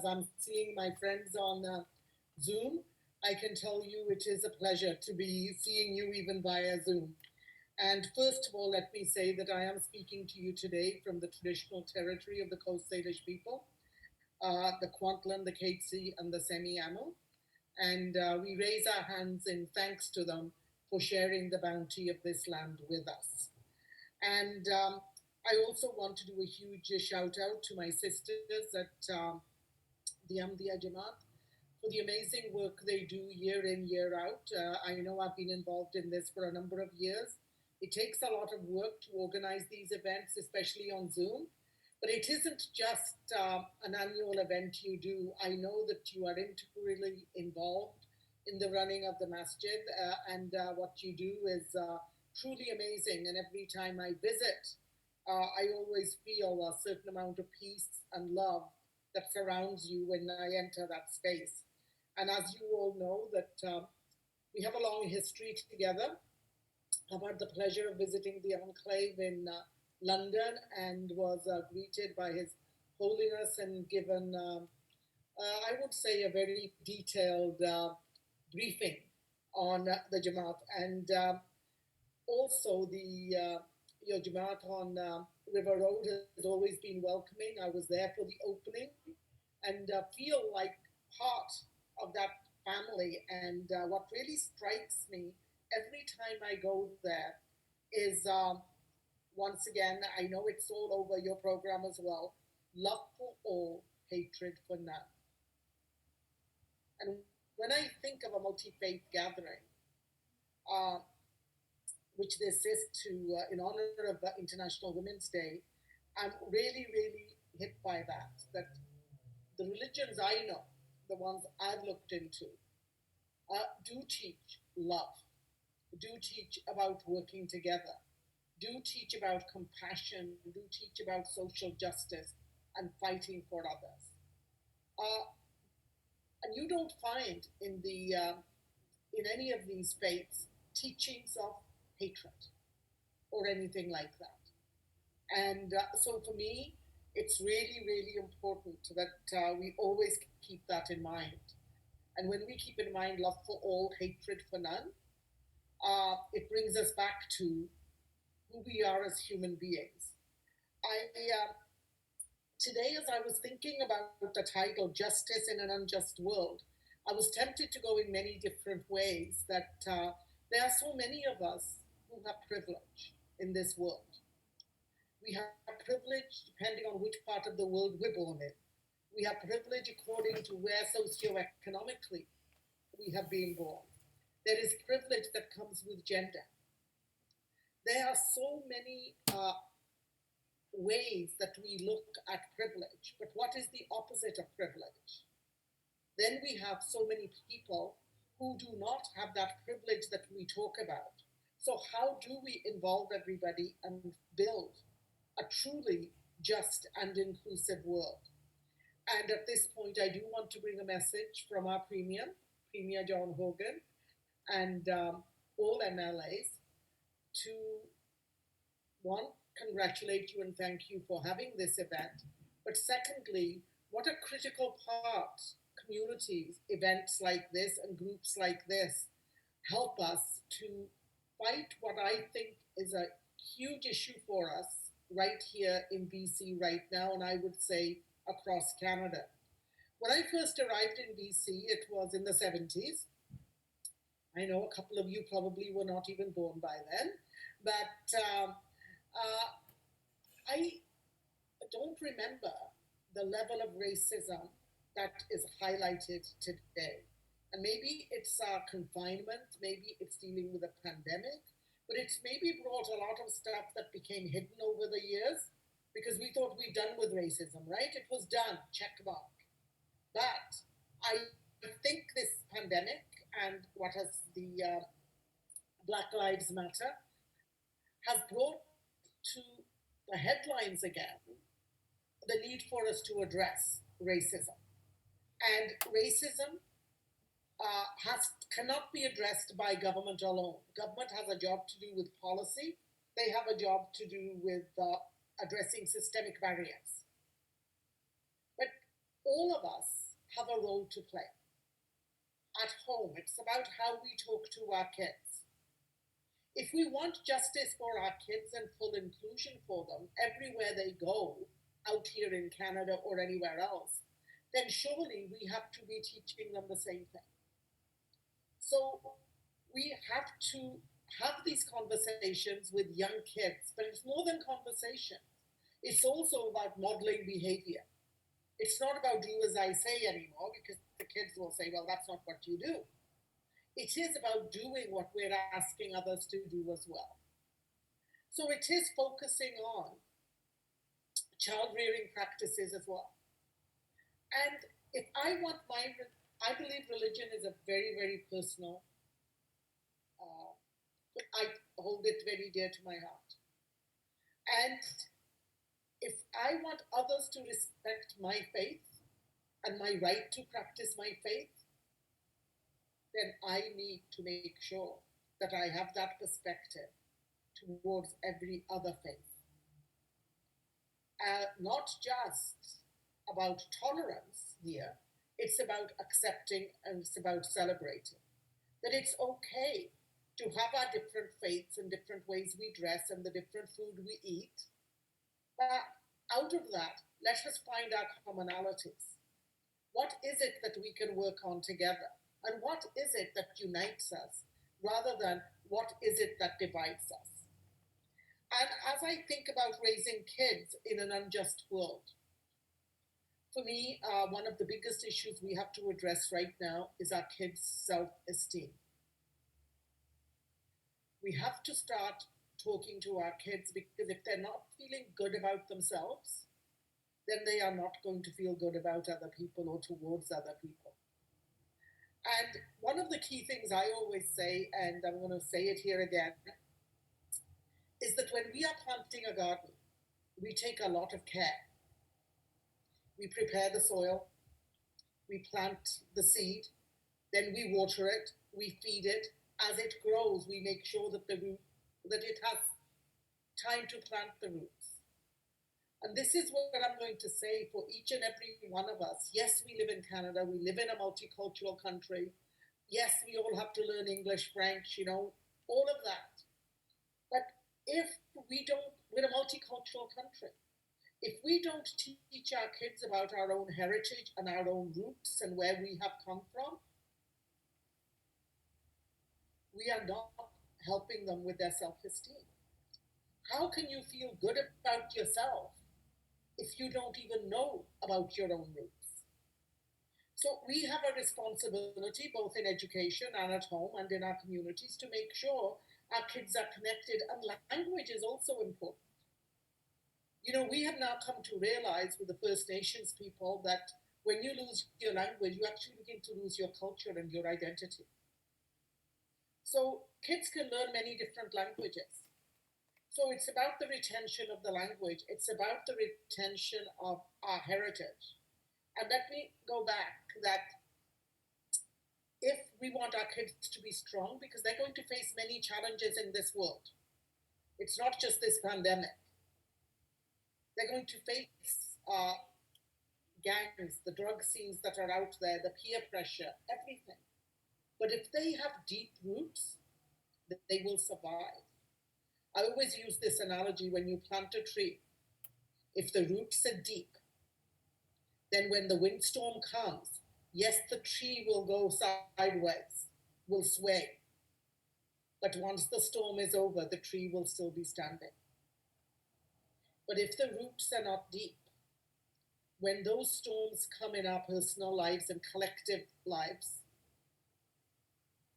I'm seeing my friends on Zoom, I can tell you it is a pleasure to be seeing you even via Zoom. And first of all, let me say that I am speaking to you today from the traditional territory of the Coast Salish people, the Kwantlen, the Katsi, and the Semi-Amel. And we raise our hands in thanks to them for sharing the bounty of this land with us. And I also want to do a huge shout out to my sisters at the Amdiya Jamaat for the amazing work they do year in, year out. I know I've been involved in this for a number of years. It takes a lot of work to organize these events, especially on Zoom. But it isn't just an annual event you do. I know that you are integrally involved in the running of the masjid, and what you do is truly amazing. And every time I visit, I always feel a certain amount of peace and love that surrounds you when I enter that space. And as you all know, that we have a long history together. I've had the pleasure of visiting the enclave in London and was greeted by His Holiness and given, I would say, a very detailed briefing on the Jamaat. And also, your Jamaat on River Road has always been welcoming. I was there for the opening and feel like part of that family. And what really strikes me every time I go there is, once again, I know it's all over your program as well, love for all, hatred for none. And when I think of a multi-faith gathering, uh, which this is to in honor of International Women's Day, I'm really, really hit by that the religions I know, the ones I've looked into, do teach love, do teach about working together, do teach about compassion, do teach about social justice and fighting for others. Uh, and you don't find in any of these faiths teachings of hatred or anything like that. And so for me, it's really, really important that we always keep that in mind. And when we keep in mind love for all, hatred for none, it brings us back to who we are as human beings. I Today, as I was thinking about the title "Justice in an Unjust World," I was tempted to go in many different ways. That there are so many of us who have privilege in this world. We have privilege depending on which part of the world we're born in. We have privilege according to where socioeconomically we have been born. There is privilege that comes with gender. There are so many ways that we look at privilege, but what is the opposite of privilege? Then we have so many people who do not have that privilege that we talk about. So, how do we involve everybody and build a truly just and inclusive world? And at this point, I do want to bring a message from our Premier John Hogan, and all MLAs to, one, congratulate you and thank you for having this event. But secondly, what a critical part communities, events like this and groups like this help us to fight what I think is a huge issue for us right here in BC right now, and I would say across Canada. When I first arrived in BC, it was in the 70s. I know a couple of you probably were not even born by then, but I don't remember the level of racism that is highlighted today. And maybe it's confinement, maybe it's dealing with a pandemic, but it's maybe brought a lot of stuff that became hidden over the years because we thought we'd done with racism, right? It was done, check mark. But I think this pandemic and what has the Black Lives Matter has brought to the headlines again the need for us to address racism. And racism cannot be addressed by government alone. Government has a job to do with policy. They have a job to do with addressing systemic barriers. But all of us have a role to play. At home, it's about how we talk to our kids. If we want justice for our kids and full inclusion for them everywhere they go, out here in Canada or anywhere else, then surely we have to be teaching them the same thing. So we have to have these conversations with young kids, but it's more than conversation. It's also about modeling behavior. It's not about do as I say anymore, because the kids will say, well, that's not what you do. It is about doing what we're asking others to do as well. So it is focusing on child rearing practices as well. And if I want I believe religion is a very, very personal, I hold it very dear to my heart. And if I want others to respect my faith and my right to practice my faith, then I need to make sure that I have that perspective towards every other faith. Not just about tolerance here, it's about accepting and it's about celebrating. That it's okay to have our different faiths and different ways we dress and the different food we eat. But out of that, let us find our commonalities. What is it that we can work on together? And what is it that unites us rather than what is it that divides us? And as I think about raising kids in an unjust world, for me, one of the biggest issues we have to address right now is our kids' self-esteem. We have to start talking to our kids, because if they're not feeling good about themselves, then they are not going to feel good about other people or towards other people. And one of the key things I always say, and I'm going to say it here again, is that when we are planting a garden, we take a lot of care. We prepare the soil, we plant the seed, then we water it, we feed it. As it grows, we make sure that it has time to plant the roots. And this is what I'm going to say for each and every one of us. Yes, we live in Canada, we live in a multicultural country. Yes, we all have to learn English, French, all of that. But if we're a multicultural country. If we don't teach our kids about our own heritage and our own roots and where we have come from, we are not helping them with their self-esteem. How can you feel good about yourself if you don't even know about your own roots? So we have a responsibility both in education and at home and in our communities to make sure our kids are connected, and language is also important. We have now come to realize with the First Nations people that when you lose your language, you actually begin to lose your culture and your identity. So kids can learn many different languages. So it's about the retention of the language. It's about the retention of our heritage. And let me go back that if we want our kids to be strong, because they're going to face many challenges in this world. It's not just this pandemic. They're going to face gangs, the drug scenes that are out there, the peer pressure, everything. But if they have deep roots, they will survive. I always use this analogy: when you plant a tree, if the roots are deep, then when the windstorm comes, yes, the tree will go sideways, will sway. But once the storm is over, the tree will still be standing. But if the roots are not deep, when those storms come in our personal lives and collective lives,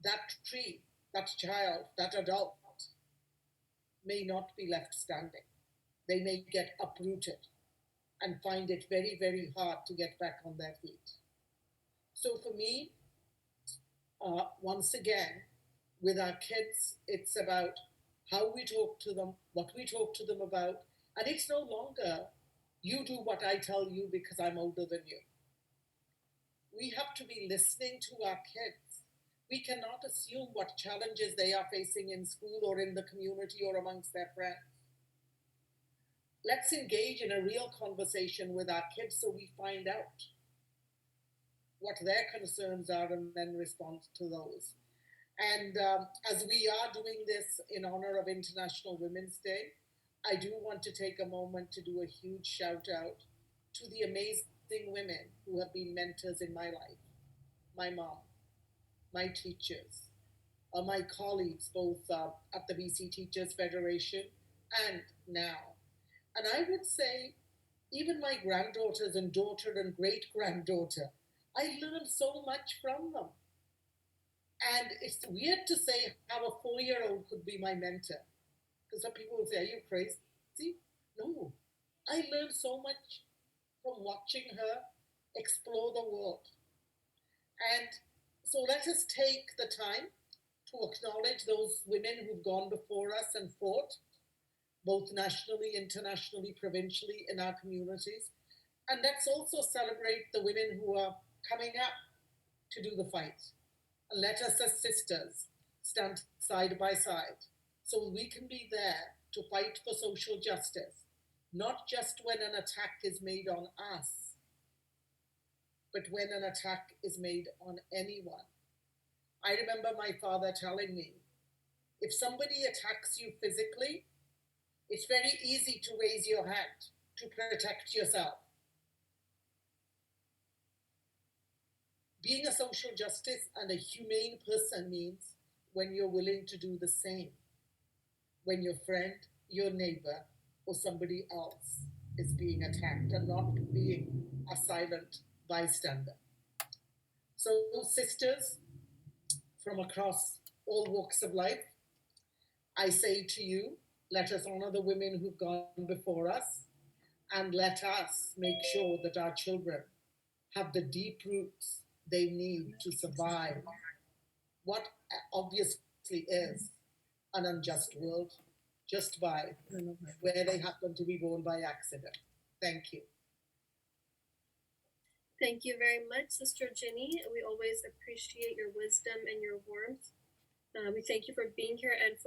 that tree, that child, that adult may not be left standing. They may get uprooted and find it very, very hard to get back on their feet. So for me, once again, with our kids, it's about how we talk to them, what we talk to them about, and it's no longer you do what I tell you because I'm older than you. We have to be listening to our kids. We cannot assume what challenges they are facing in school or in the community or amongst their friends. Let's engage in a real conversation with our kids so we find out what their concerns are and then respond to those. And as we are doing this in honor of International Women's Day, I do want to take a moment to do a huge shout out to the amazing women who have been mentors in my life: my mom, my teachers, my colleagues, both at the BC Teachers Federation and now. And I would say, even my granddaughters and daughter and great granddaughter, I learned so much from them. And it's weird to say how a 4-year-old could be my mentor. Because some people would say, "Are you crazy?" No. I learned so much from watching her explore the world. And so let us take the time to acknowledge those women who've gone before us and fought, both nationally, internationally, provincially, in our communities. And let's also celebrate the women who are coming up to do the fight. And let us, as sisters, stand side by side so we can be there to fight for social justice, not just when an attack is made on us, but when an attack is made on anyone. I remember my father telling me, if somebody attacks you physically, it's very easy to raise your hand to protect yourself. Being a social justice and a humane person means when you're willing to do the same, when your friend, your neighbor, or somebody else is being attacked, and not being a silent bystander. So, sisters from across all walks of life, I say to you, let us honor the women who've gone before us, and let us make sure that our children have the deep roots they need to survive what obviously is an unjust world, just by where they happen to be born by accident. Thank you. Thank you very much, Sister Jinny. We always appreciate your wisdom and your warmth. We thank you for being here and for